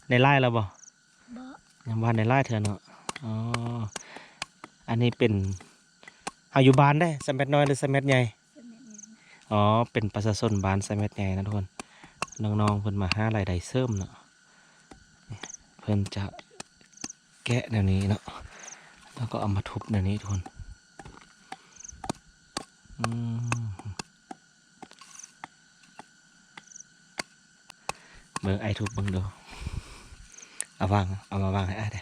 ในไร่แล้วบ่บ่ยังบ้านในไร่เถอะเนาะอ๋ออันนี้เป็นเอาอยู่บ้านได้สแมัน้อยหรือสแมัใหญ่อ๋อเป็นประชาชนบ้านสแมัใหญ่นะทุกคนน้องๆเพิ่นมาหารายได้เสริมเนาะเพิ่นจะแกะแนวนี้เนาะแล้วก็เอามาทุบแนวนี้ทุกคนเบิ่งไอทุบเบิ่งดูเอามาวางให้ได้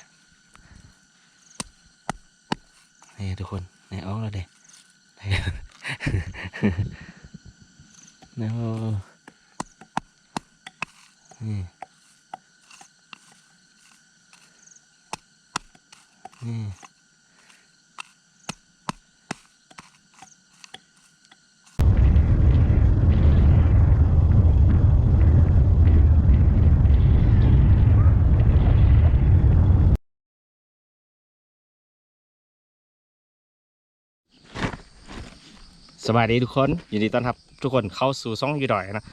นี่ทุกคนนี่ออกแล้วเด้นี่นี่นี่สวัสดีทุกคนยินดีต้อนรับทุกคนเข้าสู่ซ่องยูดอยนะ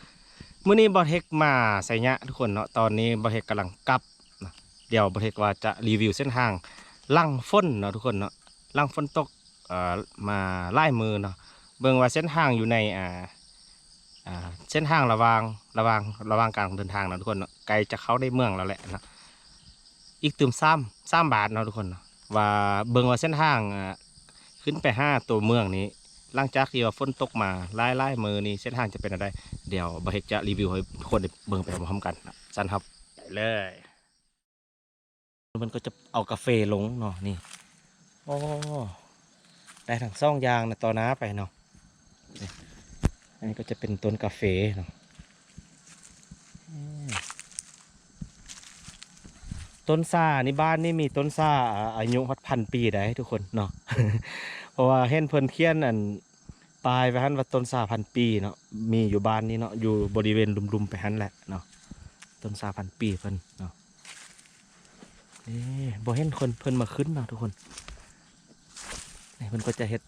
มื้อนี้บอเทคมาใส่ยะทุกคนเนาะตอนนี้บอเทคกำลังกลับนะเดี๋ยวบอเทคว่าจะรีวิวเส้นทางลั่งฝนเนาะทุกคนเนาะลั่งฝนตกมาไล่มือเนาะเบิ่งว่าเส้นทางอยู่ในเส้นทางระหว่างการเดินทางเนาะทุกคนเนาะไกลจะเข้าได้เมืองแล้วแหละนะอีกตื่ม3 บาทเนาะทุกคนเนาะว่าเบิ่งว่าเส้นทางขึ้นไป5ตัวเมืองนี้หลังจากที่ว่าฝนตกมาไล่มือนี่เส้นทางจะเป็นอะไรเดี๋ยวบอเฮกจะรีวิวให้ทุกคนได้เบิ่งไปพร้อมๆกันนะสั้นครับไปเลยมันก็จะเอากาแฟลงเนาะนี่โอ้ได้ทั้งซ่องยางนะต่อน้าไปเนาะอันนี้ก็จะเป็นต้นกาแฟเนาะต้นซ่านี่บ้านนี่มีต้นซ่าอายุ1,000 ปีได้ทุกคนเนาะ เพราะว่าเห็นเพิ่นเขียนอันปลายไปหันว่าต้นซา1,000 ปีเนาะมีอยู่บ้านนี้เนาะอยู่บริเวณลุมๆไปหันแหละเนาะต้นซา1,000 ปีเพิ่นเนาะนี่บ่เห็นคนเพิ่นมาขึ้นเนาะทุกคนนี่เพิ่นก็จะเฮ็ด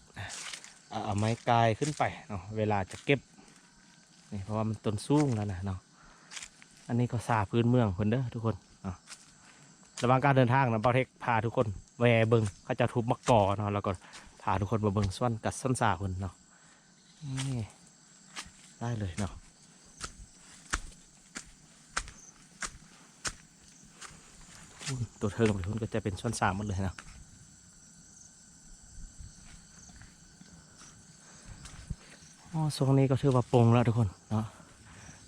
เอาไม้กายขึ้นไปเนาะเวลาจะเก็บนี่เพราะว่ามันต้นสูงแล้วนะเนาะอันนี้ก็ซาพื้นเมืองเพิ่นเด้อทุกคนเนาะระหว่างการเดินทางนะเบาเทคพาทุกคนแวะเบิ่งเขาจะทุบมะกอเนาะแล้วก็พาทุกคนมาเบิ่งส่วนกัดส้นซาเพิ่นเนาะนี่ได้เลยเนาะตัวเทิงของทุนก็จะเป็นส่วนสามหมดเลยเนาะอ๋อช่วงนี้ก็ถือว่าปรงแล้วทุกคนเนาะ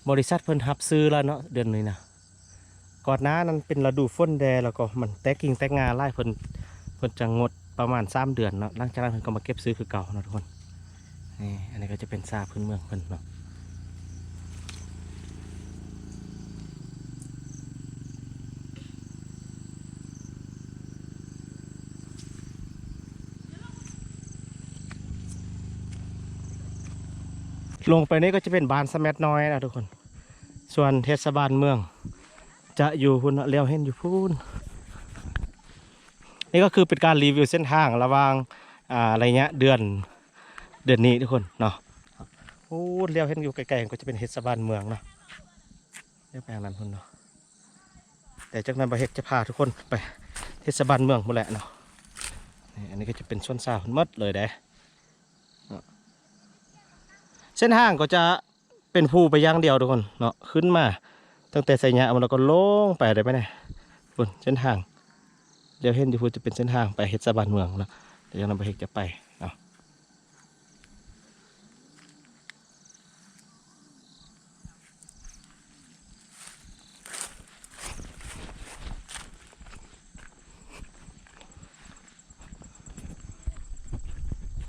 บริษัทเพิ่นรับซื้อแล้วเนาะเดือนนี้นะก่อนหน้านั้นเป็นฤดูฝนแดดแล้วก็มันแตกกิ่งแตกงาไล่เพิ่นจะงดประมาณ3 เดือนเนาะหลังจากนั้นเพิ่นก็มาเก็บซื้อคือเก่าเนาะทุกคนนี่อันนี้ก็จะเป็นซาพื้นเมืองเพิ่นเนาะลงไปนี้ก็จะเป็นบ้านสแมัน้อยนะทุกคนส่วนเทศบาลเมืองจะอยู่พุ่นเลี้ยวเห็นอยู่พุ่นนี่ก็คือเป็นการรีวิวเส้นทางระหว่างอะไรเงี้ยเดือนนี้ทุกคนเนาะโอ้เลี้ยวเห็นอยู่ไกลๆก็จะเป็นเทศบาลเมืองเนาะเรียกแปลงนั้นพุ่นเนาะแต่จากนั้นบริเฮกจะพาทุกคนไปเทศบาลเมืองหมดแหละเนาะอันนี้ก็จะเป็นส่วนซาพุ่นมดเลยเด้เส้นทางก็จะเป็นภูไปย่างเดียวทุกคนเนาะขึ้นมาตั้งแต่ไซยะมันแล้วก็ลงไปได้ไหมเนี่ยบนเส้นทางเดี๋ยวเห็นอยู่พูดจะเป็นเส้นทางไปเทศบาลเมืองเนาะเดี๋ยวเราไปเฮกจะไป